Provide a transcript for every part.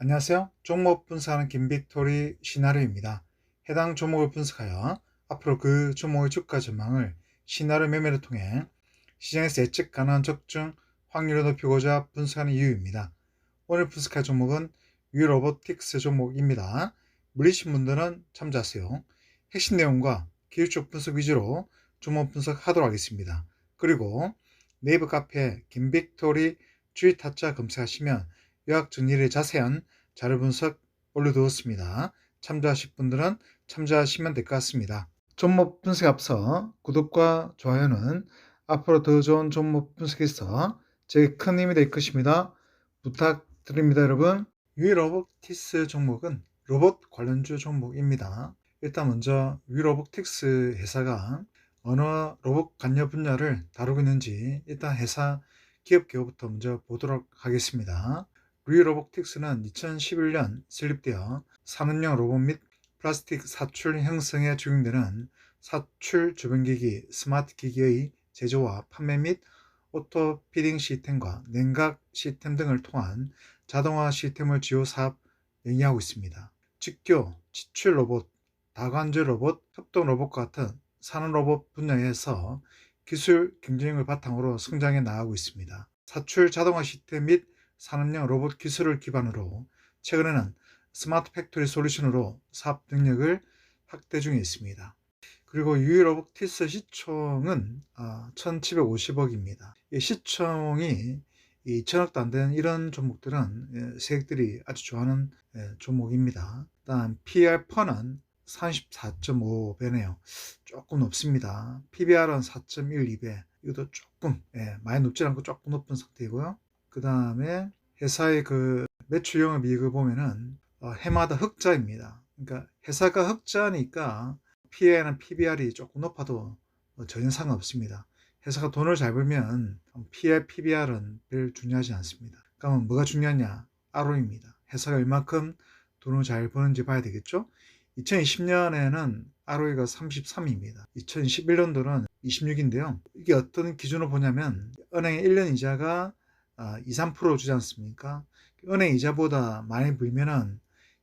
안녕하세요. 종목 분석하는 김빅토리 시나리오입니다. 해당 종목을 분석하여 앞으로 그 종목의 주가 전망을 시나리오 매매를 통해 시장에서 예측 가능한 적중 확률을 높이고자 분석하는 이유입니다. 오늘 분석할 종목은 위로보틱스 종목입니다. 물리신 분들은 참조하세요. 핵심 내용과 기술적 분석 위주로 종목 분석하도록 하겠습니다. 그리고 네이버 카페 김빅토리 주의 타짜 검색하시면 요약 정리를 자세한 자료 분석 올려두었습니다. 참조하실 분들은 참조하시면 될 것 같습니다. 종목 분석에 앞서 구독과 좋아요는 앞으로 더 좋은 종목 분석에서 제게 큰 힘이 될 것입니다. 부탁드립니다, 여러분. 위로보틱스 종목은 로봇 관련주 종목입니다. 일단 먼저 위로보틱스 회사가 어느 로봇 관련 분야를 다루고 있는지 일단 회사 기업 개요부터 먼저 보도록 하겠습니다. 위로보틱스는 2011년 설립되어 산업용 로봇 및 플라스틱 사출 형성에 적용되는 사출 주변기기, 스마트 기기의 제조와 판매 및 오토 피딩 시스템과 냉각 시스템 등을 통한 자동화 시스템을 지원 사업 영위하고 있습니다. 직교, 지출 로봇, 다관절 로봇, 협동 로봇과 같은 산업 로봇 분야에서 기술 경쟁력을 바탕으로 성장해 나가고 있습니다. 사출 자동화 시스템 및 산업용 로봇 기술을 기반으로 최근에는 스마트 팩토리 솔루션으로 사업 능력을 확대 중에 있습니다. 그리고 유로보틱스 시총은 1750억입니다. 시총이 2000억도 안 되는 이런 종목들은 세력들이 아주 좋아하는 종목입니다. 일단 PR퍼는 34.5배네요. 조금 높습니다. PBR은 4.12배. 이것도 조금 많이 높지 않고 조금 높은 상태이고요. 그 다음에 회사의 그 매출 영업이익을 보면은 해마다 흑자입니다. 그러니까 회사가 흑자니까 PA는 PBR이 조금 높아도 전혀 상관없습니다. 회사가 돈을 잘 벌면 PL, PBR은 별 중요하지 않습니다. 그러면 뭐가 중요하냐? ROE입니다. 회사가 얼마큼 돈을 잘 버는지 봐야 되겠죠? 2020년에는 ROE가 33입니다. 2011년도는 26인데요. 이게 어떤 기준으로 보냐면 은행의 1년 이자가 2, 3% 주지 않습니까? 은행 이자보다 많이 벌면은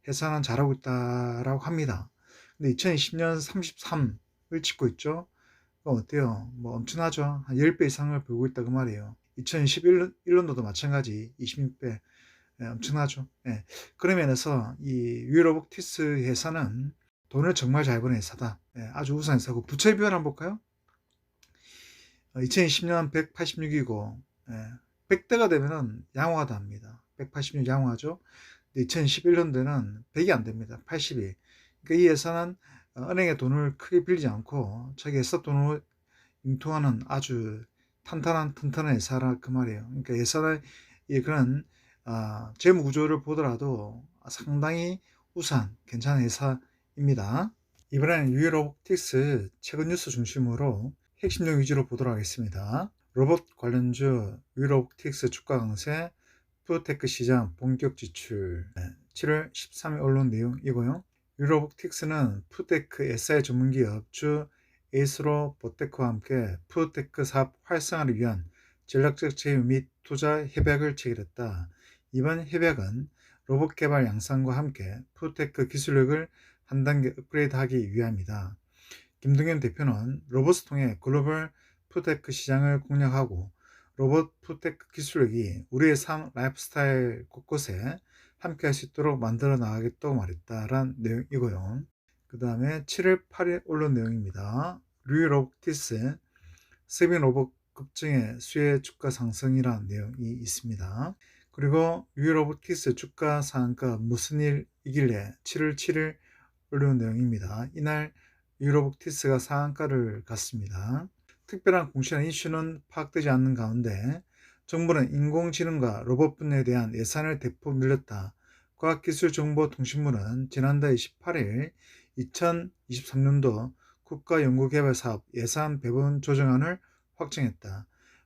회사는 잘하고 있다라고 합니다. 근데 2020년 33을 찍고 있죠. 어때요? 뭐 엄청나죠? 한 10배 이상을 벌고 있다 그 말이에요. 2011년도도 마찬가지 26배. 엄청나죠. 그런 면에서 이 위로보틱스 회사는 돈을 정말 잘 버는 회사다. 아주 우수한 회사고 부채 비율 한번 볼까요? 2020년 186이고 100대가 되면은 양호하다 합니다. 186 양호하죠. 2011년도에는 100이 안 됩니다. 82. 그러니까 이 회사는 은행에 돈을 크게 빌리지 않고 자기 회사 돈을 융통하는 아주 탄탄한 튼튼한 회사라 그 말이에요. 그러니까 회사의 그런 재무 구조를 보더라도 상당히 우수한 괜찮은 회사입니다. 이번에는 유로보틱스 최근 뉴스 중심으로 핵심 내용 위주로 보도록 하겠습니다. 로봇 관련주 유로보틱스 주가 강세, 푸드테크 시장 본격 지출. 7월 13일 언론 내용이고요. 유로보틱스는 푸드테크 SI 전문기업 주 에이스로 보테크와 함께 푸드테크 사업 활성화를 위한 전략적 제휴 및 투자 협약을 체결했다. 이번 협약은 로봇 개발 양산과 함께 푸드테크 기술력을 한 단계 업그레이드하기 위함이다. 김동현 대표는 로봇을 통해 글로벌 푸드테크 시장을 공략하고 로봇 푸드테크 기술력이 우리의 삶 라이프스타일 곳곳에 함께 할 수 있도록 만들어 나가겠다고 말했다라는 내용이고요. 그 다음에 7월 8일 언론 내용입니다. 류로보티스 세빈 로봇 급증의 수혜 주가 상승이라는 내용이 있습니다. 그리고 류로보티스 주가 상한가 무슨 일이길래 7월 7일 언론 내용입니다. 이날 류로보티스가 상한가를 갔습니다. 특별한 공시나 이슈는 파악되지 않는 가운데 정부는 인공지능과 로봇 분야에 대한 예산을 대폭 늘렸다. 과학기술정보통신부는 지난달 28일 2023년도 국가연구개발사업 예산 배분 조정안을 확정했다.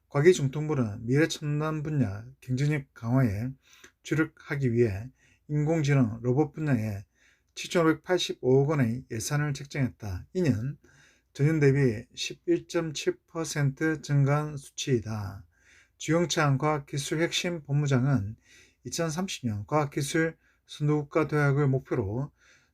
과기중통부는 미래첨단 분야 경쟁력 강화에 주력하기 위해 인공지능 로봇 분야에 7,585억 원의 예산을 책정했다. 이는 전년 대비 11.7% 증가한 수치이다. 주영찬 과학기술혁신본부장은 2030년 과학기술 선두국가 도약을 목표로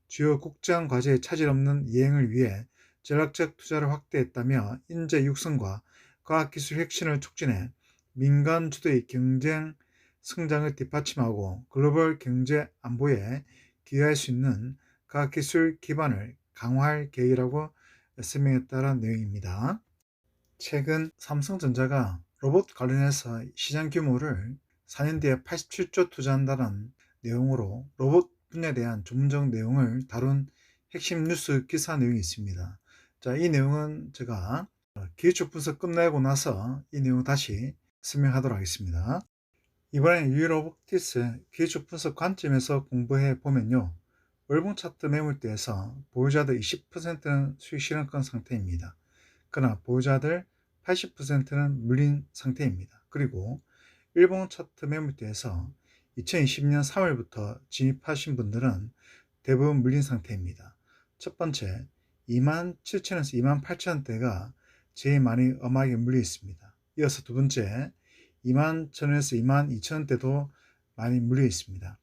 주요 국장 과제에 차질 없는 이행을 위해 전략적 투자를 확대했다며 인재 육성과 과학기술 혁신을 촉진해 민간 주도의 경쟁 성장을 뒷받침하고 글로벌 경제 안보에 기여할 수 있는 과학기술 기반을 강화할 계획이라고 설명했다는 내용입니다. 최근 삼성전자가 로봇 관련해서 시장 규모를 4년 뒤에 87조 투자한다는 내용으로 로봇 분야에 대한 전문적 내용을 다룬 핵심 뉴스 기사 내용이 있습니다. 자, 이 내용은 제가 기초 분석 끝내고 나서 이 내용 다시 설명하도록 하겠습니다. 이번엔 유로복티스 기초 분석 관점에서 공부해 보면요. 월봉 차트 매물대에서 보유자들 20%는 수익 실현권 상태입니다. 그러나 보유자들 80%는 물린 상태입니다. 그리고 일봉 차트 매물대에서 2020년 3월부터 진입하신 분들은 대부분 물린 상태입니다. 첫 번째, 27,000원에서 28,000원대가 제일 많이 엄하게 물려 있습니다. 이어서 두 번째, 21,000원에서 22,000원대도 많이 물려 있습니다.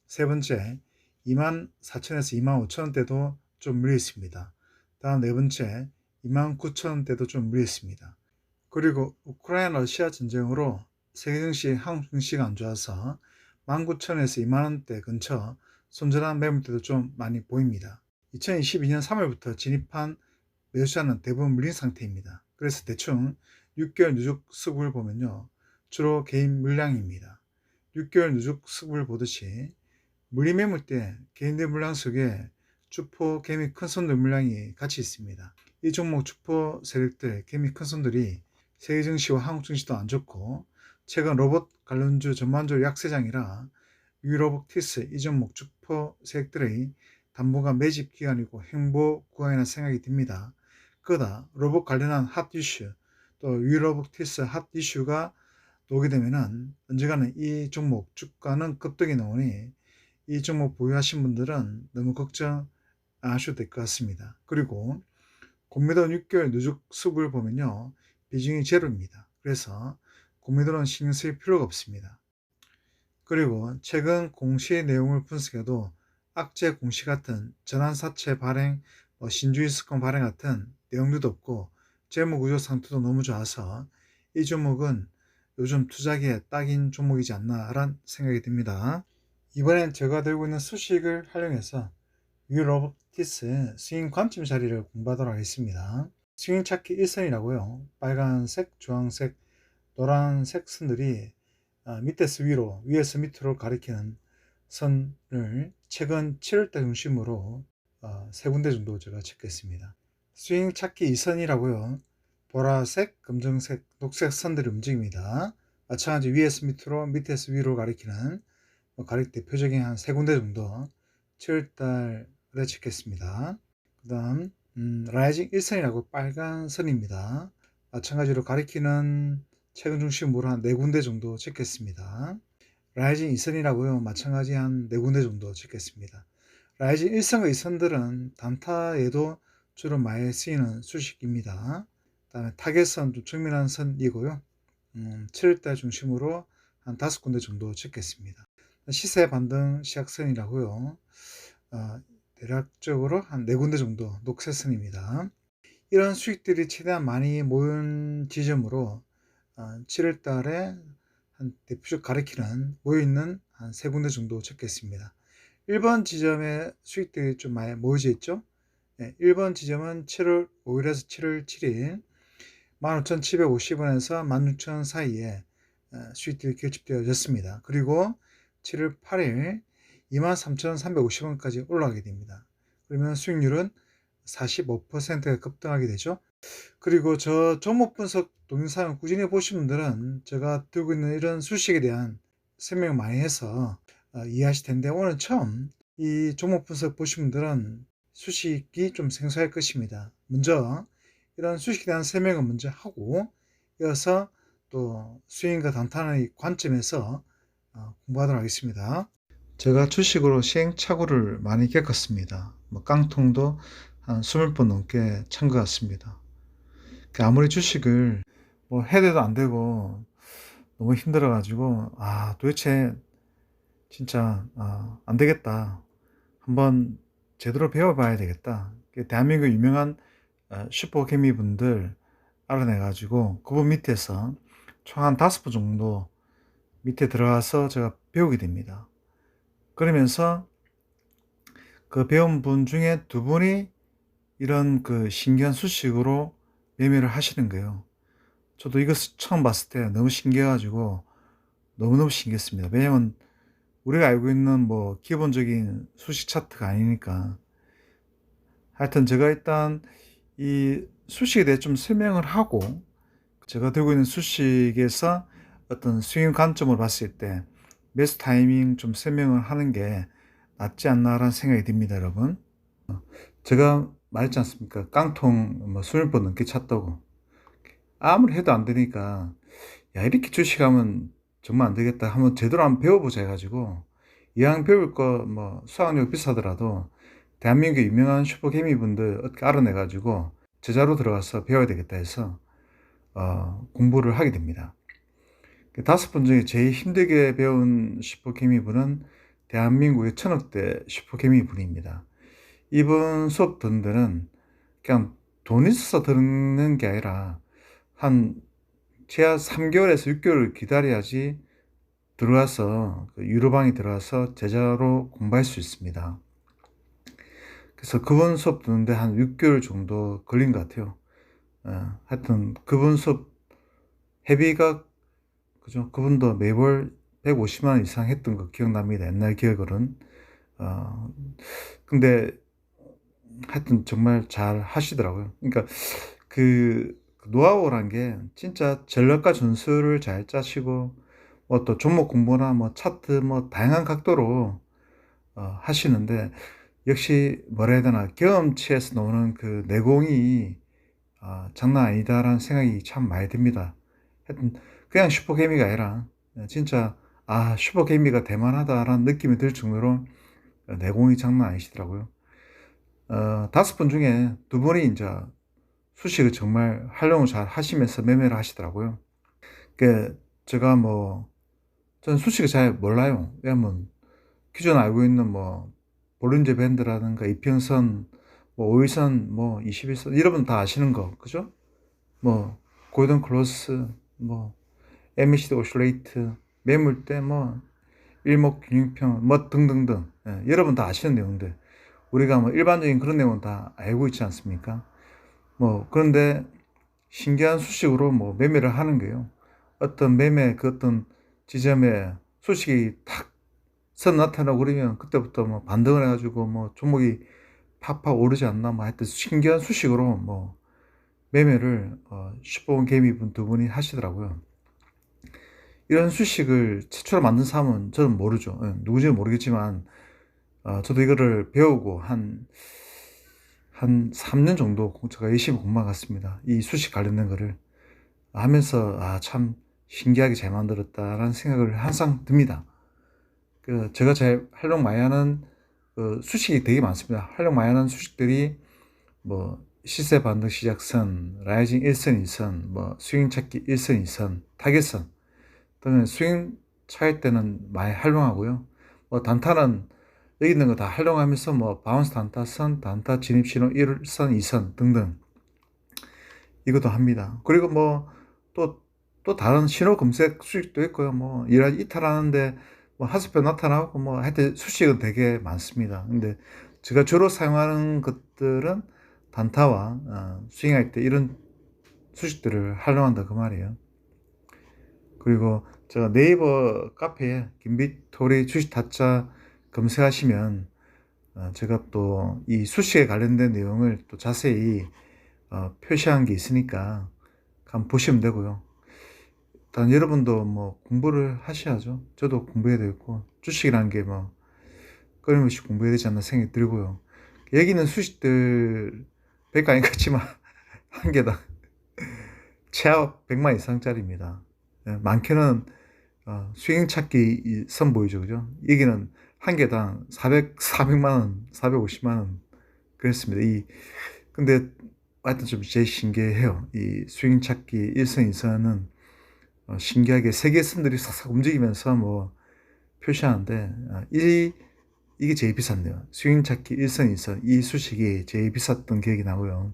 세 번째, 24,000원에서 25,000원대도 좀 물려 있습니다. 다음 네 번째, 29,000원대도 좀 물려 있습니다. 그리고 우크라이나 러시아 전쟁으로 세계 증시, 한국 증시가 안 좋아서 19,000원에서 2만원대 근처 손절한 매물대도 좀 많이 보입니다. 2022년 3월부터 진입한 매수자는 대부분 물린 상태입니다. 그래서 대충 6개월 누적 수급을 보면요. 주로 개인 물량입니다. 6개월 누적 수급을 보듯이 물린 매물대 개인들 물량 속에 주포, 개미, 큰손들 물량이 같이 있습니다. 이 종목 주포 세력들, 개미, 큰손들이 세계 증시와 한국 증시도 안 좋고 최근 로봇 관련주 전반적으로 약세장이라 유로복티스 이 종목 주포 세력들의 당분간 매집 기간이고 행보 구간이라는 생각이 듭니다. 그러다 로봇 관련한 핫 이슈 또 유로복티스 핫 이슈가 오게 되면은 언젠가는 이 종목 주가는 급등이 나오니 이 종목 보유하신 분들은 너무 걱정 안 하셔도 될 것 같습니다. 그리고 공매도 6개월 누적 수급을 보면요. 비중이 제로입니다. 그래서 공매도는 신경 쓸 필요가 없습니다. 그리고 최근 공시 내용을 분석해도 악재 공시 같은 전환사채 발행, 신주의 스권 발행 같은 내용도 없고 재무구조 상태도 너무 좋아서 이 종목은 요즘 투자기에 딱인 종목이지 않나라는 생각이 듭니다. 이번엔 제가 들고 있는 수식을 활용해서 유로복티스 스윙 관점 자리를 공부하도록 하겠습니다. 스윙 찾기 1선이라고요. 빨간색, 주황색, 노란색 선들이 밑에서 위로, 위에서 밑으로 가리키는 선을 최근 7월달 중심으로 세 군데 정도 제가 찾겠습니다. 스윙 찾기 2선이라고요. 보라색, 검정색, 녹색 선들이 움직입니다. 마찬가지 위에서 밑으로, 밑에서 위로 가리키는 가릴 대표적인 한 세 군데 정도 7월달에 찍겠습니다. 그 다음 라이징 1선이라고 빨간 선입니다. 마찬가지로 가리키는 최근 중심으로 한 네 군데 정도 찍겠습니다. 라이징 2선이라고요. 마찬가지 한 네 군데 정도 찍겠습니다. 라이징 1선과 2선들은 단타에도 주로 많이 쓰이는 수식입니다. 그 다음에 타겟선 좀 정밀한 선이고요. 7월달 중심으로 한 5군데 정도 찍겠습니다. 시세 반등 시작선이라고요. 대략적으로 한 4군데 정도 녹색선입니다. 이런 수익들이 최대한 많이 모인 지점으로 7월달에 한 대표적 가리키는 모여있는 한 3군데 정도 찍겠습니다. 1번 지점에 수익들이 좀 많이 모여져 있죠. 1번 지점은 7월 5일에서 7월 7일 15,750원에서 16,000원 사이에 수익들이 결집되어졌습니다. 그리고 7월 8일 23,350원까지 올라가게 됩니다. 그러면 수익률은 45%가 급등하게 되죠. 그리고 저 종목 분석 동영상을 꾸준히 보신 분들은 제가 들고 있는 이런 수식에 대한 설명을 많이 해서 이해하실 텐데 오늘 처음 이 종목 분석 보신 분들은 수식이 좀 생소할 것입니다. 먼저 이런 수식에 대한 설명을 먼저 하고 이어서 또 스윙과 단타의 관점에서 공부하도록 하겠습니다. 제가 주식으로 시행착오를 많이 겪었습니다. 깡통도 한 20번 넘게 찬 것 같습니다. 아무리 주식을 해대도 안 되고 너무 힘들어가지고 도대체 진짜 안 되겠다. 한번 제대로 배워봐야 되겠다. 대한민국 유명한 슈퍼개미 분들 알아내 가지고 그분 밑에서 총 한 5분 정도 밑에 들어가서 제가 배우게 됩니다. 그러면서 그 배운 분 중에 2분이 이런 그 신기한 수식으로 매매를 하시는 거예요. 저도 이것을 처음 봤을 때 너무 신기해 가지고 너무너무 신기했습니다. 왜냐면 우리가 알고 있는 뭐 기본적인 수식 차트가 아니니까. 하여튼 제가 일단 이 수식에 대해 좀 설명을 하고, 제가 들고 있는 수식에서 어떤 스윙 관점을 봤을 때 매수 타이밍 좀 설명을 하는 게 낫지 않나라는 생각이 듭니다, 여러분. 제가 말했지 않습니까? 깡통 뭐 20번 넘게 찼다고. 아무리 해도 안 되니까, 야, 이렇게 주식하면 정말 안 되겠다. 한번 제대로 한번 배워보자 해가지고, 이왕 배울 거 뭐 수강료 비싸더라도 대한민국 유명한 슈퍼개미 분들 어떻게 알아내가지고 제자로 들어가서 배워야 되겠다 해서 공부를 하게 됩니다. 5분 중에 제일 힘들게 배운 슈퍼개미 분은 대한민국의 천억대 슈퍼개미 분입니다. 이분 수업 듣는 데는 그냥 돈 있어서 듣는 게 아니라 한 최하 3개월에서 6개월을 기다려야지 들어가서 그 유료방에 들어가서 제자로 공부할 수 있습니다. 그래서 그분 수업 듣는데 한 6개월 정도 걸린 것 같아요. 하여튼 그분 수업 회비가, 그죠? 그분도 매월 150만 원 이상 했던 거 기억납니다. 옛날 기억으로는. 근데 하여튼 정말 잘 하시더라고요. 그러니까 그 노하우란 게 진짜 전략과 전술을 잘 짜시고, 뭐 또 종목 공부나 뭐 차트 뭐 다양한 각도로 하시는데, 역시 뭐라 해야 되나, 경험치에서 나오는 그 내공이 장난 아니다라는 생각이 참 많이 듭니다. 하여튼 그냥 슈퍼개미가 아니라 진짜 슈퍼개미가 대만하다라는 느낌이 들 정도로 내공이 장난 아니시더라고요. 5분 중에 2분이 이제 수식을 정말 활용을 잘 하시면서 매매를 하시더라고요. 제가 저는 수식을 잘 몰라요. 왜냐면 기존에 알고 있는 뭐 볼린저 밴드라든가 이평선, 뭐 5일선, 뭐 21선 여러분 다 아시는 거, 그죠? 뭐 골든 클로스, 뭐 MACD 오실레이트, 매물대, 뭐 일목균형평, 뭐 등등등, 여러분 다 아시는 내용들, 우리가 뭐 일반적인 그런 내용은 다 알고 있지 않습니까? 그런데 신기한 수식으로 뭐 매매를 하는 거예요. 어떤 매매 그 어떤 지점에 수식이 탁 선 나타나고 그러면 그때부터 뭐 반등을 해가지고 뭐 종목이 팍팍 오르지 않나, 뭐 하여튼 신기한 수식으로 뭐 매매를 슈퍼원 개미 분 2분이 하시더라고요. 이런 수식을 최초로 만든 사람은 저는 모르죠. 누구지는 모르겠지만 저도 이거를 배우고 한 3년 정도 제가 열심히 공부해 갔습니다. 이 수식 관련된 거를 하면서 참 신기하게 잘 만들었다라는 생각을 항상 듭니다. 제가 제일 활용 많이 하는 수식이 되게 많습니다. 활용 많이 하는 수식들이 뭐 시세 반등 시작선, 라이징 1선, 2선, 뭐 스윙 찾기 1선, 2선, 타겟선 등은 스윙 차일 때는 많이 활용하고요. 뭐 단타는 여기 있는 거 다 활용하면서 뭐 바운스 단타선, 단타 진입 신호 1선, 2선 등등 이것도 합니다. 그리고 뭐 또 다른 신호 검색 수식도 있고요. 뭐 이탈하는데 뭐 하수표 나타나고 뭐 하여튼 수식은 되게 많습니다. 근데 제가 주로 사용하는 것들은 단타와 스윙할 때 이런 수식들을 활용한다 그 말이에요. 그리고 제가 네이버 카페에 김비토리 주식 타짜 검색하시면 제가 또 이 수식에 관련된 내용을 또 자세히 표시한 게 있으니까 한번 보시면 되고요. 일단 여러분도 뭐 공부를 하셔야죠. 저도 공부해야 되고, 주식이라는 게 뭐 끊임없이 공부해야 되지 않나 생각이 들고요. 여기 있는 수식들 100가 아닌 것 같지만 한 개당 최하 100만 이상짜리입니다. 많게는 스윙 찾기 선 보이죠, 그죠? 여기는 한 개당 400만 원, 450만 원 그랬습니다. 근데 하여튼 좀 제일 신기해요. 이 스윙 찾기 1선, 2선은 신기하게 세계 선들이 싹싹 움직이면서 뭐 표시하는데 이게 제일 비싼데요. 스윙찾기 1선, 2선 이 수식이 제일 비쌌던 기억이 나고요.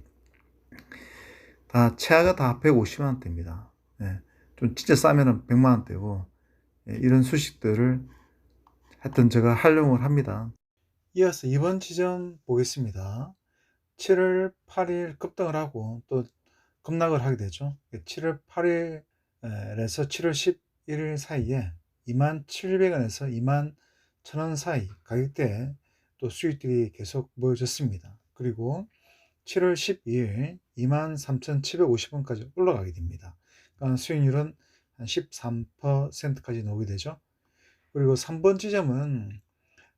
다 최하가 다 150만 원대입니다. 예, 좀 진짜 싸면은 100만 원대고 이런 수식들을 하여튼 제가 활용을 합니다. 이어서 이번 지점 보겠습니다. 7월 8일 급등을 하고 또 급락을 하게 되죠. 7월 8일에서 7월 11일 사이에 27,700원에서 21,000원 사이 가격대에 또 수익들이 계속 모여졌습니다. 그리고 7월 12일 23,750원까지 올라가게 됩니다. 그러니까 수익률은 한 13%까지 나오게 되죠. 그리고 3번 지점은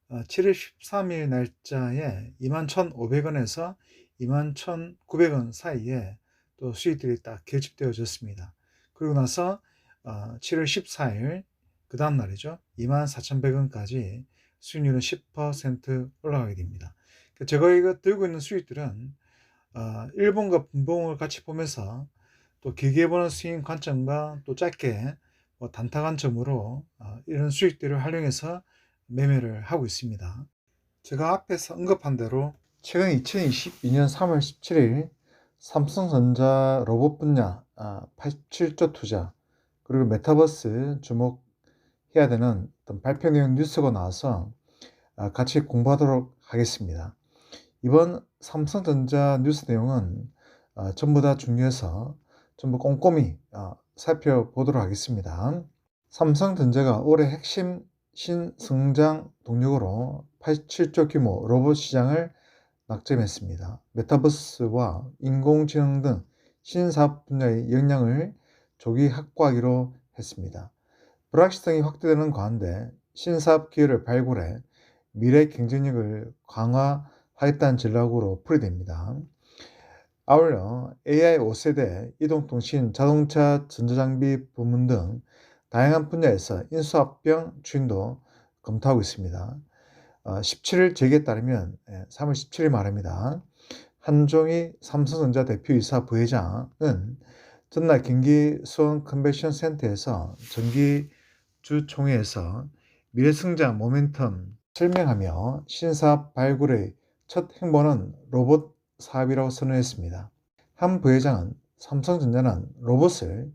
7월 13일 날짜에 21,500원에서 21,900원 사이에 또 수익들이 딱 결집되어졌습니다. 그리고 나서 7월 14일 그 다음 날이죠. 24,100원까지 수익률은 10% 올라가게 됩니다. 제가 이거 들고 있는 수익들은 일봉과 분봉을 같이 보면서 또 길게 보는 수익 관점과 또 짧게 단타 관점으로 이런 수익들을 활용해서 매매를 하고 있습니다. 제가 앞에서 언급한 대로 최근 2022년 3월 17일 삼성전자 로봇 분야 87조 투자 그리고 메타버스 주목해야 되는 어떤 발표 내용 뉴스가 나와서 같이 공부하도록 하겠습니다. 이번 삼성전자 뉴스 내용은 전부 다 중요해서 전부 꼼꼼히 살펴보도록 하겠습니다. 삼성전자가 올해 핵심 신성장 동력으로 87조 규모 로봇 시장을 낙점했습니다. 메타버스와 인공지능 등 신사업 분야의 역량을 조기 확보하기로 했습니다. 불확실성이 확대되는 가운데 신사업 기회를 발굴해 미래 경쟁력을 강화하겠다는 전략으로 풀이됩니다. 아울러 AI 5세대, 이동통신, 자동차, 전자장비 부문 등 다양한 분야에서 인수합병 추진도 검토하고 있습니다. 17일 제기에 따르면 3월 17일 말입니다. 한종희 삼성전자 대표이사 부회장은 전날 경기 수원 컨벤션 센터에서 정기주총회에서 미래성장 모멘텀 설명하며 신사업 발굴의 첫 행보는 로봇 사업이라고 선언했습니다. 한 부회장은 삼성전자는 로봇을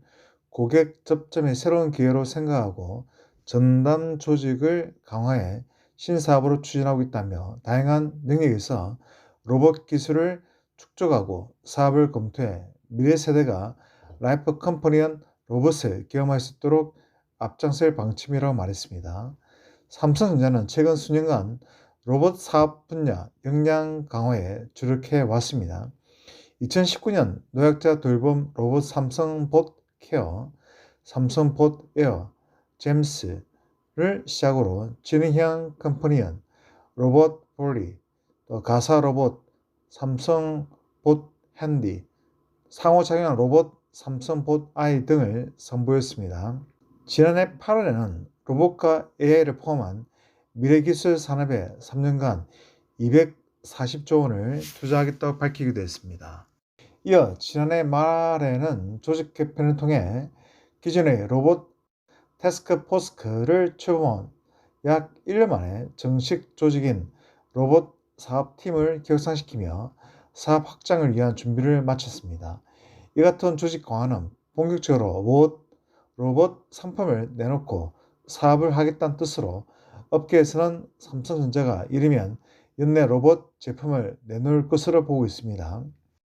고객 접점의 새로운 기회로 생각하고 전담 조직을 강화해 신사업으로 추진하고 있다며 다양한 영역에서 로봇 기술을 축적하고 사업을 검토해 미래 세대가 라이프 컴퍼니언 로봇을 경험할 수 있도록 앞장설 방침이라고 말했습니다. 삼성전자는 최근 수년간 로봇 사업 분야 역량 강화에 주력해 왔습니다. 2019년 노약자 돌봄 로봇 삼성봇 케어, 삼성봇 에어, 잼스를 시작으로 지능형 컴퍼니언, 로봇 볼리, 또 가사 로봇, 삼성봇 핸디, 상호작용 로봇 삼성봇 아이 등을 선보였습니다. 지난해 8월에는 로봇과 AI를 포함한 미래기술 산업에 3년간 240조 원을 투자하겠다고 밝히기도 했습니다. 이어 지난해 말에는 조직 개편을 통해 기존의 로봇 태스크포스를 출범한 약 1년 만에 정식 조직인 로봇 사업팀을 격상시키며 사업 확장을 위한 준비를 마쳤습니다. 이 같은 조직 강화는 본격적으로 로봇 상품을 내놓고 사업을 하겠다는 뜻으로 업계에서는 삼성전자가 이르면 연내 로봇 제품을 내놓을 것으로 보고 있습니다.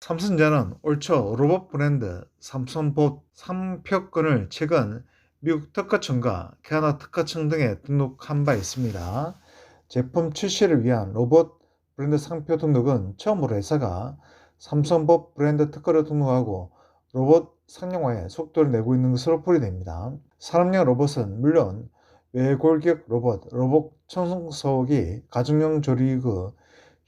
삼성전자는 올 초 로봇 브랜드 삼성봇 상표권을 최근 미국 특허청과 캐나다 특허청 등에 등록한 바 있습니다. 제품 출시를 위한 로봇 브랜드 상표 등록은 처음으로 회사가 삼성봇 브랜드 특허를 등록하고 로봇 상용화에 속도를 내고 있는 것으로 풀이됩니다. 산업용 로봇은 물론 외골격 로봇, 로봇 청소기, 가정용 조리구,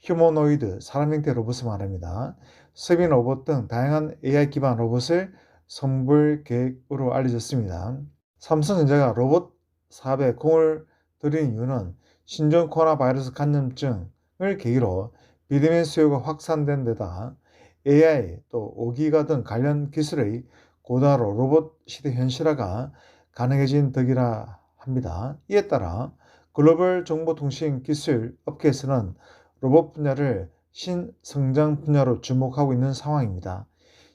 휴머노이드, 사람 형태 로봇을 말합니다. 스빈 로봇 등 다양한 AI 기반 로봇을 선보일 계획으로 알려졌습니다. 삼성전자가 로봇 사업에 공을 들인 이유는 신종 코로나 바이러스 감염증을 계기로 비대면 수요가 확산된 데다 AI 또 5기가 등 관련 기술의 고도화로 로봇 시대 현실화가 가능해진 덕이라 합니다. 이에 따라 글로벌 정보통신 기술 업계에서는 로봇 분야를 신성장 분야로 주목하고 있는 상황입니다.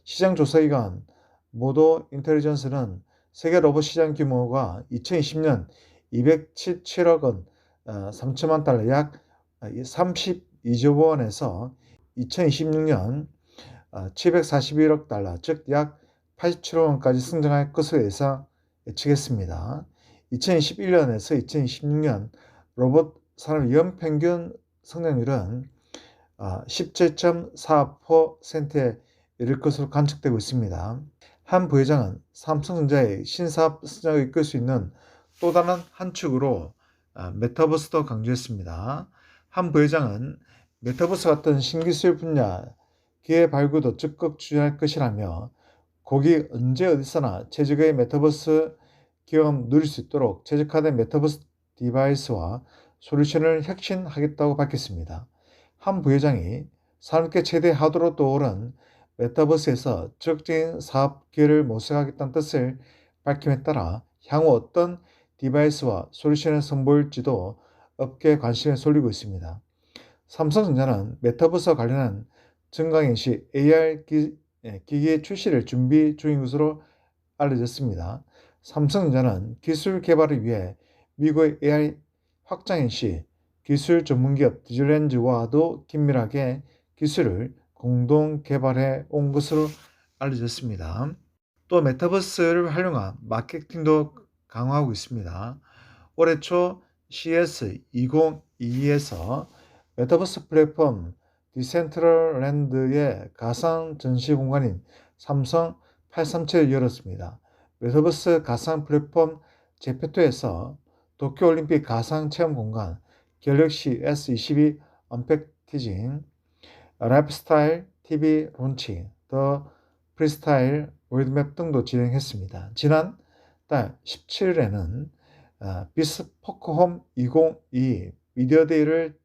시장 조사기관 모도 인텔리전스는 세계 로봇 시장 규모가 2020년 217억 원, 3천만 달러 약 32조 원에서 2026년 741억 달러, 즉 약 87억 원까지 성장할 것으로 예측했습니다. 2021년에서 2026년 로봇 산업 연평균 성장률은 17.4%에 이를 것으로 관측되고 있습니다. 한 부회장은 삼성전자의 신사업 성장을 이끌 수 있는 또 다른 한 축으로 메타버스도 강조했습니다. 한 부회장은 메타버스 같은 신기술 분야 기회 발굴도 적극 추진할 것이라며 거기 언제 어디서나 최적의 메타버스 경험 누릴 수 있도록 최적화된 메타버스 디바이스와 솔루션을 혁신하겠다고 밝혔습니다. 한 부회장이 산업계 최대 하도로 떠오른 메타버스에서 적극적인 사업 기회를 모색하겠다는 뜻을 밝힘에 따라 향후 어떤 디바이스와 솔루션을 선보일지도 업계에 관심을 쏠리고 있습니다. 삼성전자는 메타버스와 관련한 증강현실 AR 기기 출시를 준비 중인 것으로 알려졌습니다. 삼성전자는 기술 개발을 위해 미국의 AI 확장현실 기술 전문기업 디즈렌즈와도 긴밀하게 기술을 공동 개발해 온 것으로 알려졌습니다. 또 메타버스를 활용한 마케팅도 강화하고 있습니다. 올해 초 CES 2022에서 메타버스 플랫폼 디센트럴랜드의 가상 전시 공간인 삼성 837을 열었습니다. 메타버스 가상 플랫폼 제페토에서 도쿄올림픽 가상 체험 공간, 갤럭시 S22 언패키징, 라이프스타일 TV 론칭, 더 프리스타일 월드맵 등도 진행했습니다. 지난 달 17일에는 비스포크홈 2022 미디어데이를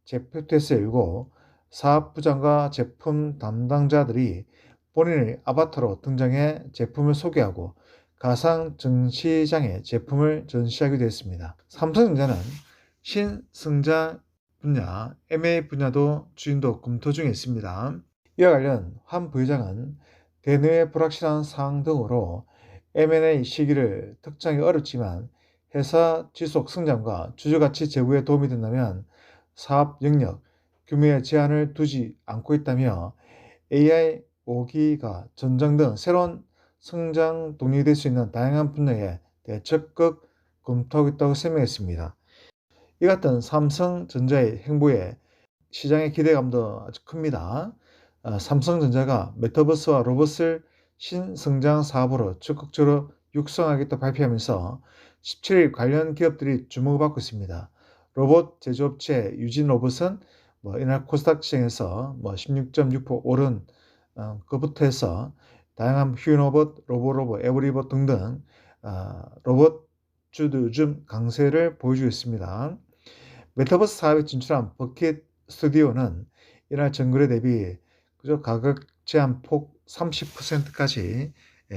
제페토에서 열고 사업부장과 제품 담당자들이 본인의 아바타로 등장해 제품을 소개하고 가상 전시장에 제품을 전시하기도 했습니다. 삼성전자는 신성장 분야, M&A 분야도 추진도 검토 중에 있습니다. 이와 관련 한 부회장은 대내외 불확실한 상황 등으로 M&A 시기를 특정하기 어렵지만 회사 지속 성장과 주주가치 제고에 도움이 된다면 사업 영역, 규모에 제한을 두지 않고 있다며 AI, 5기가 전장 등 새로운 성장 동력이 될 수 있는 다양한 분야에 대해 적극 검토하고 있다고 설명했습니다. 이 같은 삼성전자의 행보에 시장의 기대감도 아주 큽니다. 삼성전자가 메타버스와 로봇을 신성장 사업으로 적극적으로 육성하겠다 발표하면서 17일 관련 기업들이 주목을 받고 있습니다. 로봇 제조업체 유진로봇은 이날 코스닥 시장에서 16.6% 오른 것부터 해서 다양한 휴노봇, 로보로봇, 에브리봇 등등 로봇주도 요즘 강세를 보여주고 있습니다. 메타버스 사업에 진출한 버킷 스튜디오는 이날 전거래 대비 가격 제한 폭 30%까지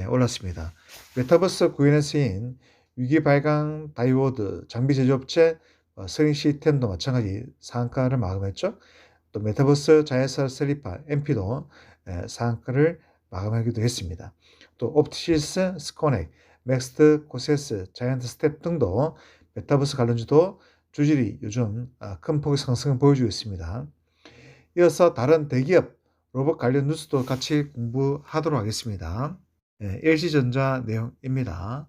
올랐습니다. 메타버스 구현에 쓰인 위기 발광 다이오드 장비 제조업체 스링 시스템도 마찬가지 상한가를 마감했죠. 또 메타버스 자회사 셀리파 MP도 상한가를 마감하기도 했습니다. 또 옵티시스, 스코넥, 맥스트, 코세스, 자이언트 스텝 등도 메타버스 관련주도 주질이 요즘 큰 폭의 상승을 보여주고 있습니다. 이어서 다른 대기업 로봇 관련 뉴스도 같이 공부하도록 하겠습니다. LG전자 내용입니다.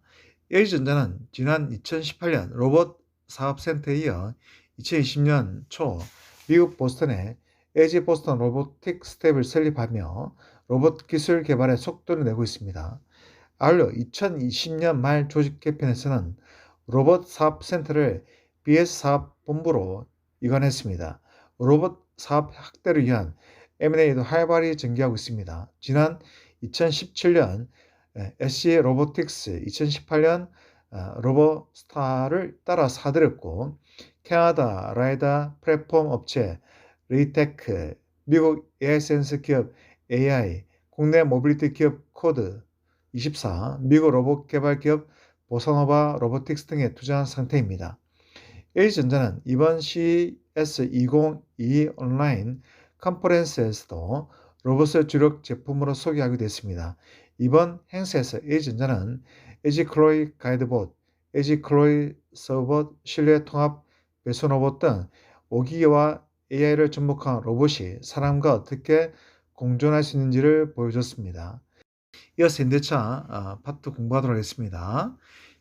LG전자는 지난 2018년 로봇 사업센터에 이어 2020년 초 미국 보스턴에 LG 보스턴 로보틱 스텝을 설립하며 로봇 기술 개발에 속도를 내고 있습니다. 아울러 2020년 말 조직 개편에서는 로봇 사업센터를 BS 사업본부로 이관했습니다. 로봇 사업 확대를 위한 M&A도 활발히 전개하고 있습니다. 지난 2017년 SC 로보틱스, 2018년 로보스타를 따라 사들였고 캐나다 라이다 플랫폼 업체 리테크, 미국 AI 센서 기업 AI, 국내 모빌리티 기업 코드 24, 미국 로봇 개발 기업 보사노바 로보틱스 등에 투자한 상태입니다. LG전자는 이번 CES2022 온라인 컨퍼런스에서도 로봇을 주력 제품으로 소개하기도 했습니다. 이번 행사에서 LG전자는 LG 가이드봇, LG 서버 실내 통합 배송 로봇 등 5기계와 AI를 접목한 로봇이 사람과 어떻게 공존할 수 있는지를 보여줬습니다. 이어서 현대차 파트 공부하도록 하겠습니다.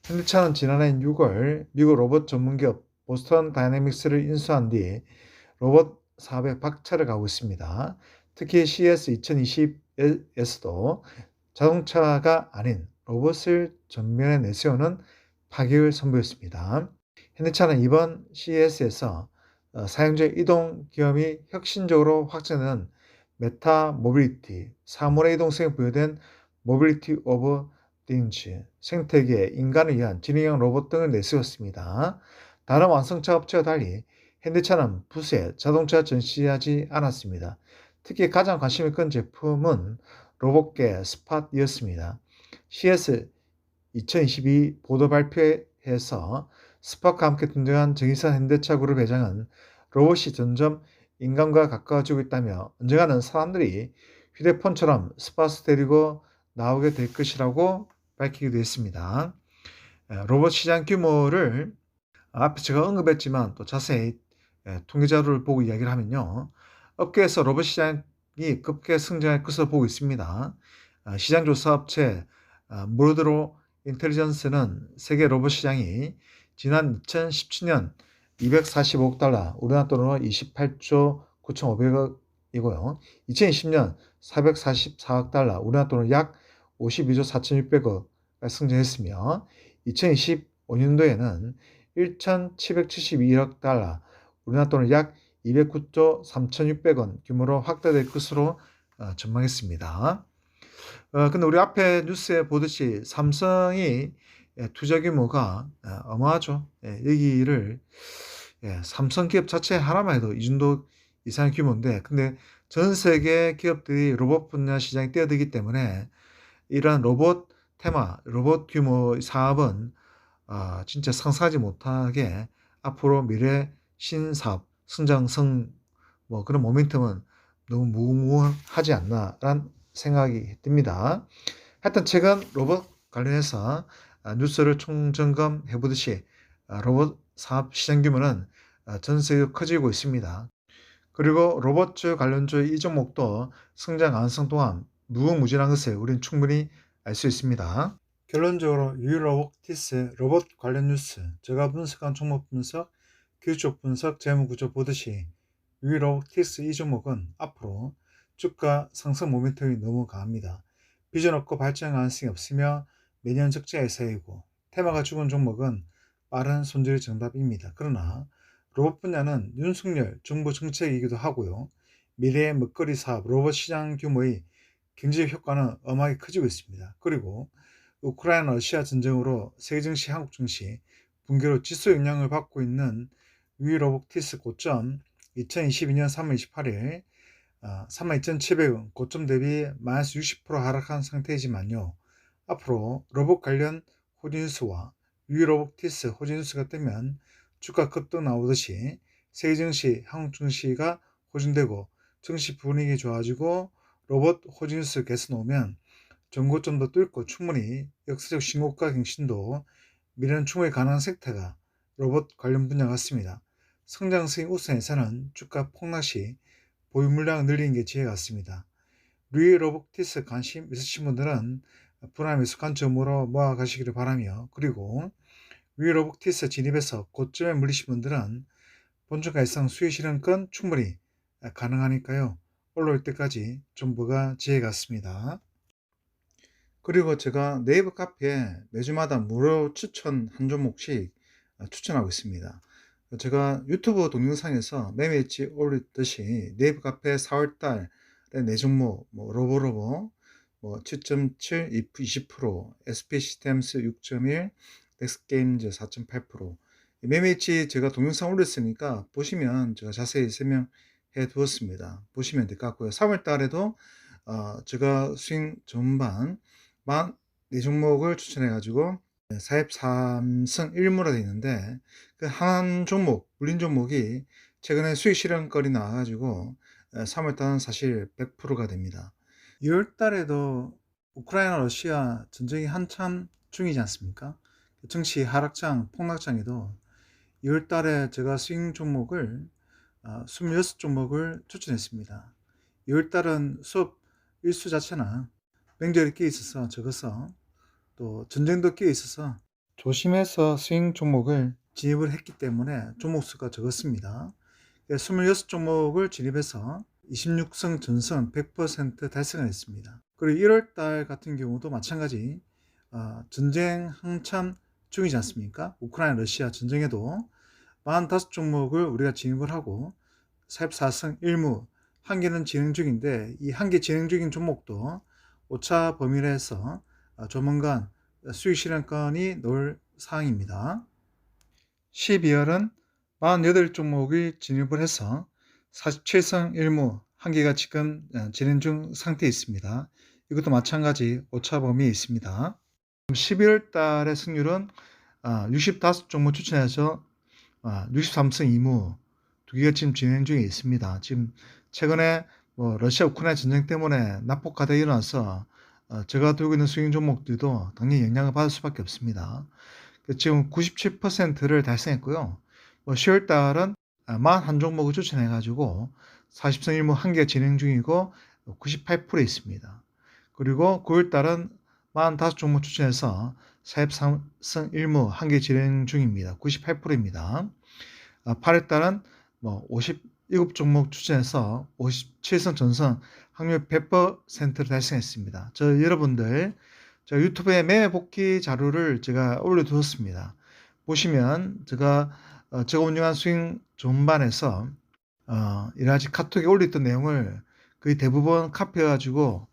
현대차는 지난해 6월 미국 로봇 전문기업 보스턴 다이내믹스를 인수한 뒤 로봇 사업에 박차를 가고 있습니다. 특히 CES 2020에서도 자동차가 아닌 로봇을 전면에 내세우는 파격을 선보였습니다. 현대차는 이번 CES에서 사용자 이동 경험이 혁신적으로 확장되는 메타 모빌리티, 사물의 이동성이 부여된 모빌리티 오브 띵즈, 생태계, 인간을 위한 지능형 로봇 등을 내세웠습니다. 다른 완성차 업체와 달리 현대차는 부수에 자동차 전시하지 않았습니다. 특히 가장 관심이 큰 제품은 로봇계 스팟이었습니다. CS 2022 보도 발표에서 스팟과 함께 등장한 정의선 현대차 그룹 회장은 로봇이 점점 인간과 가까워지고 있다며 언젠가는 사람들이 휴대폰처럼 스팟을 데리고 나오게 될 것이라고 밝히기도 했습니다. 로봇 시장 규모를 앞에 제가 언급했지만 또 자세히 통계 자료를 보고 이야기를 하면요. 업계에서 로봇 시장이 급격히 성장할 것으로 보고 있습니다. 시장 조사 업체 모르드로 인텔리전스는 세계 로봇 시장이 지난 2017년 245억 달러, 우리나라 돈으로 28조 9,500억이고요. 2020년 444억 달러, 우리나라 돈으로 약 52조 4,600억 성장했으며 2025년도에는 1,772억 달러, 우리나라 돈으로 약 209조 3,600원 규모로 확대될 것으로 전망했습니다. 근데 우리 앞에 뉴스에 보듯이 삼성이 투자 규모가 어마하죠. 여기를 삼성 기업 자체 하나만 해도 이 정도 이상의 규모인데, 근데 전 세계 기업들이 로봇 분야 시장에 뛰어들기 때문에 이런 로봇 테마, 로봇 규모 사업은 진짜 상상하지 못하게 앞으로 미래 신사업, 성장성 뭐 그런 모멘텀은 너무 무궁무하지 않나라는 생각이 듭니다. 하여튼 최근 로봇 관련해서 뉴스를 총점검해 보듯이 로봇 사업 시장 규모는 전 세계로 커지고 있습니다. 그리고 로봇주 관련주의 이 종목도 성장 가능성 또한 무궁무진한 것을 우리는 충분히 알 수 있습니다. 결론적으로 유로복티스 로봇 관련 뉴스, 제가 분석한 종목 분석, 기술적 분석, 재무구조 보듯이 유로복티스 이 종목은 앞으로 주가 상승 모멘텀이 너무 강합니다. 비전 없고 발전 가능성이 없으며 매년 적자의 사이고 테마가 죽은 종목은 빠른 손질이 정답입니다. 그러나 로봇 분야는 윤석열 정부 정책이기도 하고요. 미래의 먹거리 사업 로봇 시장 규모의 경제적 효과는 어마하게 커지고 있습니다. 그리고 우크라이나 러시아 전쟁으로 세계 증시, 한국 증시 붕괴로 지수 영향을 받고 있는 위로복티스 고점 2022년 3월 28일 32,700원 고점 대비 마이너스 60% 하락한 상태이지만요. 앞으로 로봇 관련 호진수와 위로복티스 호진수가 뜨면 주가 급등 나오듯이 세계 증시, 한국 증시가 호진되고 증시 분위기 좋아지고 로봇 호진수 개선 오면 전고점도 뚫고 충분히 역사적 신고가 갱신도 미래는 충분히 가능한 섹터가 로봇 관련 분야 같습니다. 성장성이 우선에서는 주가 폭락 시 보유 물량을 늘리는 게 지혜 같습니다. 류이 로보티스 관심 있으신 분들은 분할 매수 관점으로 모아가시기를 바라며, 그리고 류이 로보티스 진입해서 고점에 물리신 분들은 본주가 이상 수익 실현권 충분히 가능하니까요. 올라올 때까지 정보가 지혜 같습니다. 그리고 제가 네이버 카페에 매주마다 무료 추천 한 종목씩 추천하고 있습니다. 제가 유튜브 동영상에서 매매일지 올렸듯이 네이버 카페 4월달에 네 종목, 로보로보 7.7, 20%, SP시스템스 6.1, 넥스게임즈 4.8%. 매매일지 제가 동영상 올렸으니까 보시면 제가 자세히 설명해 두었습니다. 보시면 될 것 같고요. 3월달에도 제가 수익 전반 네 종목을 추천해 가지고 4앱 3승 1무로 되어 있는데 그 한 종목, 물린 종목이 최근에 수익 실현거리 나와가지고 3월 달은 사실 100%가 됩니다. 2월 달에도 우크라이나 러시아 전쟁이 한참 중이지 않습니까? 증시 하락장, 폭락장에도 2월 달에 제가 수익 종목을 26종목을 추천했습니다. 2월 달은 수업 일수 자체나 명절이 끼어 있어서 적어서 또 전쟁도 끼어 있어서 조심해서 스윙 종목을 진입을 했기 때문에 종목 수가 적었습니다. 26종목을 진입해서 26승 전승 100% 달성을 했습니다. 그리고 1월달 같은 경우도 마찬가지 전쟁 한참 중이지 않습니까? 우크라이나 러시아 전쟁에도 45종목을 우리가 진입을 하고 44승 1무 한 개는 진행 중인데 이 한 개 진행 중인 종목도 5차 범위내에서 조만간 수익 실현권이 나올 사항입니다. 12월은 48종목이 진입을 해서 47승 1무 한 개가 지금 진행 중 상태에 있습니다. 이것도 마찬가지 5차 범위에 있습니다. 12월 달의 승률은 65종목 추천해서 63승 2무 두 개가 지금 진행 중에 있습니다. 지금 최근에 러시아 우크라이나 전쟁 때문에 낙폭과대가 일어나서 제가 들고 있는 수익 종목들도 당연히 영향을 받을 수밖에 없습니다. 지금 97%를 달성했고요. 10월 달은 41종목을 추천해가지고 40승 1무 한 개 진행 중이고 98%에 있습니다. 그리고 9월 달은 45종목 추천해서 43승 1무 한 개 진행 중입니다. 98%입니다. 8월 달은 57종목 추천해서 57승 전승 확률 100%를 달성했습니다. 여러분들 유튜브에 매매 복귀 자료를 제가 올려두었습니다. 보시면 제가 운영한 스윙 전반에서 이라지 카톡에 올렸던 내용을 거의 대부분 카피해가지고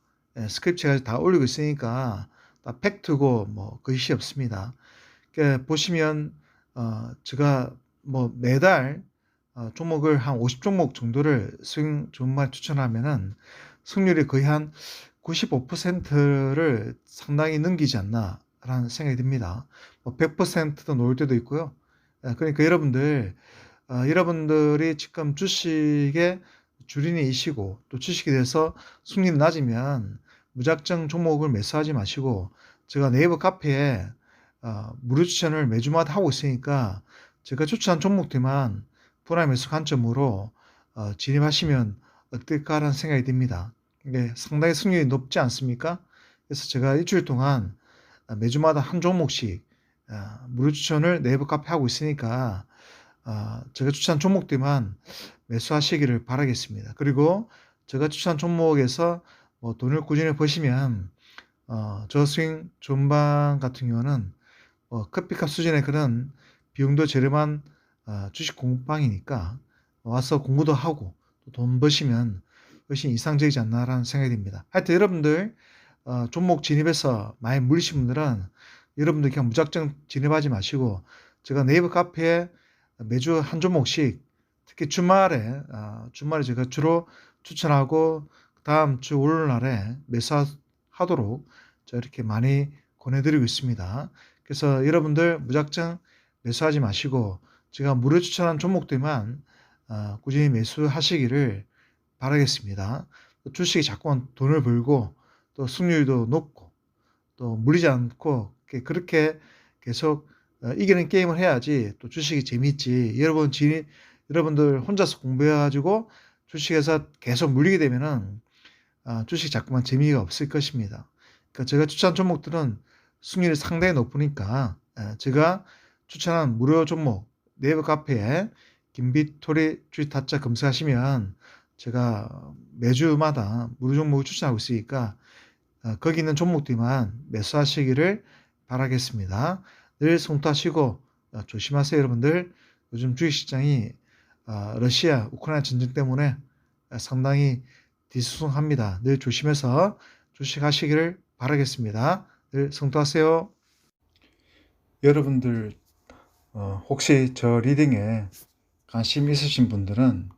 스크립트가 다 올리고 있으니까 다 팩트고 거의 시 없습니다. 그러니까 보시면 제가 매달 종목을 한 50종목 정도를 스윙 전반 추천하면은 승률이 거의 한 95%를 상당히 넘기지 않나 라는 생각이 듭니다. 100%도 놓을 때도 있고요. 그러니까 여러분들이 지금 주식에 주린이이시고 또 주식에 대해서 승률이 낮으면 무작정 종목을 매수하지 마시고 제가 네이버 카페에 무료 추천을 매주마다 하고 있으니까 제가 추천한 종목들만 분할 매수 관점으로 진입하시면 어떨까라는 생각이 듭니다. 이게 상당히 승률이 높지 않습니까? 그래서 제가 일주일 동안 매주마다 한 종목씩 무료 추천을 네이버 카페 하고 있으니까 제가 추천한 종목들만 매수하시기를 바라겠습니다. 그리고 제가 추천한 종목에서 돈을 꾸준히 버시면 저스윙 전반 같은 경우는 커피값 수준의 그런 비용도 저렴한 주식 공부방이니까 와서 공부도 하고 돈 버시면 훨씬 이상적이지 않나라는 생각이 듭니다. 하여튼 여러분들 종목 진입해서 많이 물리신 분들은 여러분들 그냥 무작정 진입하지 마시고 제가 네이버 카페에 매주 한 종목씩 특히 주말에 제가 주로 추천하고 다음 주 월요일날에 매수하도록 이렇게 많이 권해드리고 있습니다. 그래서 여러분들 무작정 매수하지 마시고 제가 무료 추천한 종목들만 꾸준히 매수하시기를 바라겠습니다. 주식이 자꾸만 돈을 벌고 또 승률도 높고 또 물리지 않고 그렇게 계속 이기는 게임을 해야지 또 주식이 재밌지. 여러분들 혼자서 공부해가지고 주식에서 계속 물리게 되면은 주식 자꾸만 재미가 없을 것입니다. 그러니까 제가 추천한 종목들은 승률이 상당히 높으니까 제가 추천한 무료 종목 네이버 카페에 김비토리 주식 타짜 검색하시면 제가 매주마다 무료 종목을 추천하고 있으니까 거기 있는 종목들만 매수하시기를 바라겠습니다. 늘 성투하시고 조심하세요 여러분들. 요즘 주식시장이 러시아 우크라이나 전쟁 때문에 상당히 뒤숭숭합니다. 늘 조심해서 주식하시기를 바라겠습니다. 늘 성투하세요. 여러분들 혹시 저 리딩에 관심 있으신 분들은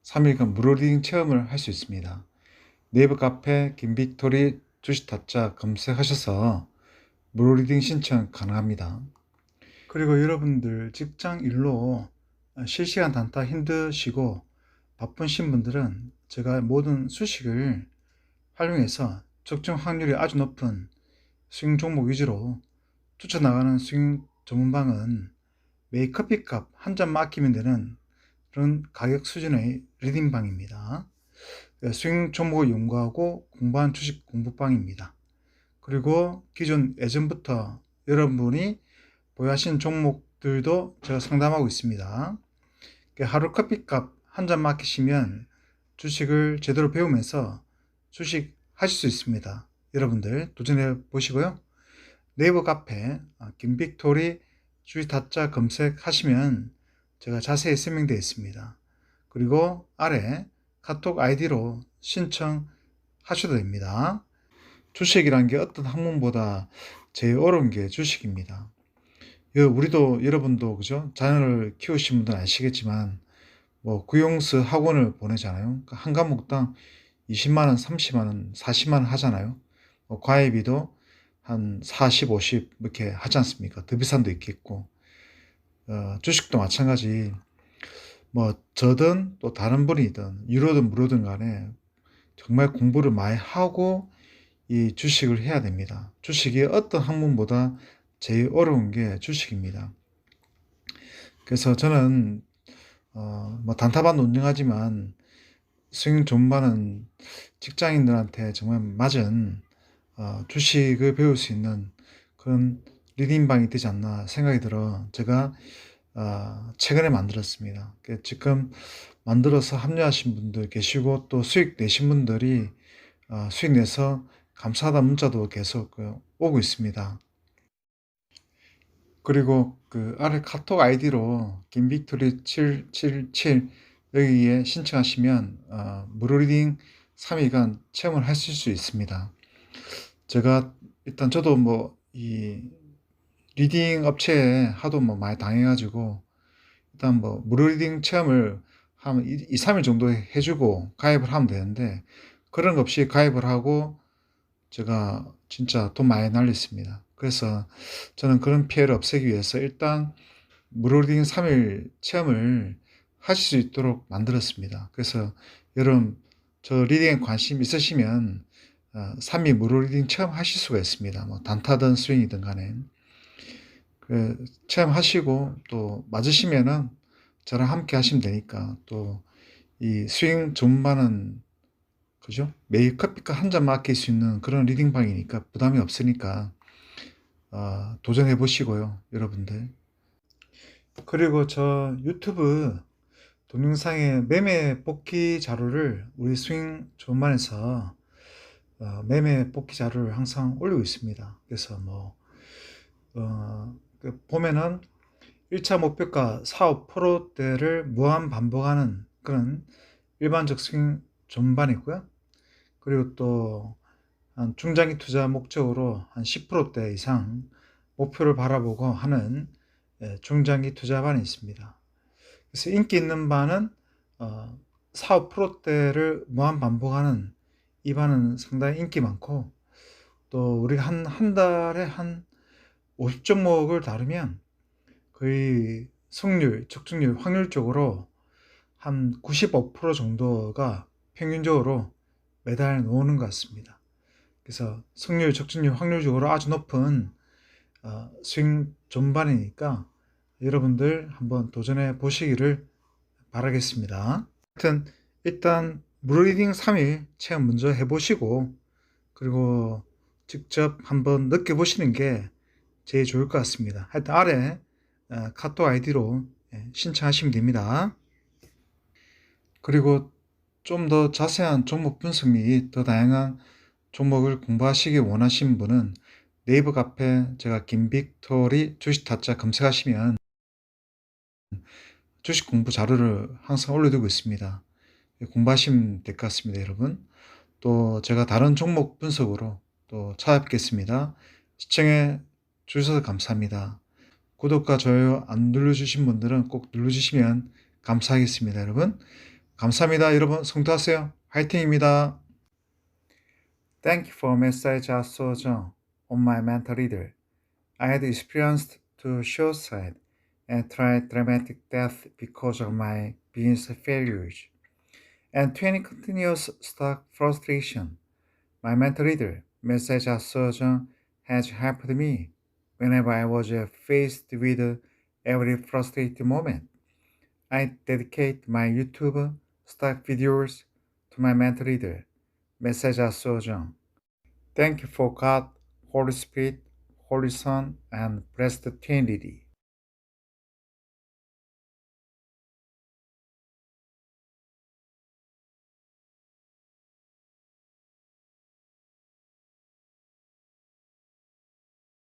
3일간 무료 리딩 체험을 할 수 있습니다. 네이버 카페 김빅토리 주식 타짜 검색하셔서 무료 리딩 신청 가능합니다. 그리고 여러분들 직장 일로 실시간 단타 힘드시고 바쁘신 분들은 제가 모든 수식을 활용해서 적정 확률이 아주 높은 스윙 종목 위주로 추천나가는 스윙 전문방은 매일 커피값 한 잔 아끼면 되는 그런 가격 수준의 리딩방입니다. 스윙 종목을 연구하고 공부한 주식 공부방입니다. 그리고 기존 예전부터 여러분이 보유하신 종목들도 제가 상담하고 있습니다. 하루 커피값 한 잔 맡기시면 주식을 제대로 배우면서 주식 하실 수 있습니다. 여러분들 도전해 보시고요. 네이버 카페 김빅토리 주식 타짜 검색하시면 제가 자세히 설명되어 있습니다. 그리고 아래 카톡 아이디로 신청하셔도 됩니다. 주식이란 게 어떤 학문보다 제일 어려운 게 주식입니다. 우리도 여러분도 그죠? 자녀를 키우신 분들은 아시겠지만 뭐 구용수 학원을 보내잖아요. 한 과목당 20만 원, 30만 원, 40만 원 하잖아요. 과외비도 한 40, 50 이렇게 하지 않습니까? 더 비싼도 있겠고. 주식도 마찬가지. 뭐 저든 또 다른 분이든 유료든 무료든 간에 정말 공부를 많이 하고 이 주식을 해야 됩니다. 주식이 어떤 학문보다 제일 어려운 게 주식입니다. 그래서 저는 뭐 단타반 운영하지만 스윙 전반은 직장인들한테 정말 맞은 주식을 배울 수 있는 그런 리딩방이 되지 않나 생각이 들어 제가 최근에 만들었습니다. 지금 만들어서 합류하신 분들 계시고 또 수익 내신 분들이 수익 내서 감사하다 문자도 계속 오고 있습니다. 그리고 그 아래 카톡 아이디로 김빅토리 777 여기에 신청하시면 무료 리딩 3일간 체험을 하실 수 있습니다. 제가 일단 저도 뭐 이 리딩 업체에 하도 뭐 많이 당해가지고 일단 뭐 무료 리딩 체험을 한 2, 3일 정도 해주고 가입을 하면 되는데 그런 거 없이 가입을 하고 제가 진짜 돈 많이 날렸습니다. 그래서 저는 그런 피해를 없애기 위해서 일단 무료 리딩 3일 체험을 하실 수 있도록 만들었습니다. 그래서 여러분 저 리딩에 관심 있으시면 3일 무료 리딩 체험하실 수가 있습니다. 뭐 단타든 스윙이든 간에 체험하시고 또 맞으시면은 저랑 함께 하시면 되니까 또 이 스윙 전반은 그죠? 매일 커피값 한 잔 맡길 수 있는 그런 리딩방이니까 부담이 없으니까 도전해 보시고요, 여러분들. 그리고 저 유튜브 동영상의 매매 뽑기 자료를 우리 스윙 전반에서 매매 뽑기 자료를 항상 올리고 있습니다. 그래서 뭐 보면은 1차 목표가 4, 5%대를 무한 반복하는 그런 일반적 스윙 전반이고요. 그리고 또 한 중장기 투자 목적으로 한 10%대 이상 목표를 바라보고 하는 중장기 투자반이 있습니다. 그래서 인기 있는 반은 4, 5%대를 무한 반복하는 이 반은 상당히 인기 많고 또 우리가 한 달에 한 50종목을 다루면 거의 승률, 적중률, 확률적으로 한 95% 정도가 평균적으로 매달 나오는 것 같습니다. 그래서 승률, 적중률, 확률적으로 아주 높은 스윙 전반이니까 여러분들 한번 도전해 보시기를 바라겠습니다. 하여튼 일단 무료 리딩 3일 체험 먼저 해보시고 그리고 직접 한번 느껴보시는 게 제일 좋을 것 같습니다. 하여튼 아래 카톡 아이디로 신청하시면 됩니다. 그리고 좀 더 자세한 종목 분석 및 더 다양한 종목을 공부하시기 원하시는 분은 네이버 카페 제가 김빅토리 주식 타짜 검색하시면 주식 공부 자료를 항상 올려두고 있습니다. 공부하시면 될 것 같습니다, 여러분. 또 제가 다른 종목 분석으로 또 찾아뵙겠습니다. 시청해 주셔서 감사합니다. 구독과 좋아요 안 눌러주신 분들은 꼭 눌러주시면 감사하겠습니다, 여러분. 감사합니다, 여러분. 성투하세요. 화이팅입니다. Thank you for message also on my mentor reader. I had experienced two suicide and tried dramatic death because of my business failures, and 20 continuous stuck frustration. My mentor reader, Message Asojung, has helped me whenever I was faced with every frustrating moment. I dedicate my YouTube stock videos to my mentor reader, Message Asojung. Thank you for God, Holy Spirit, Holy Son, and Blessed Trinity.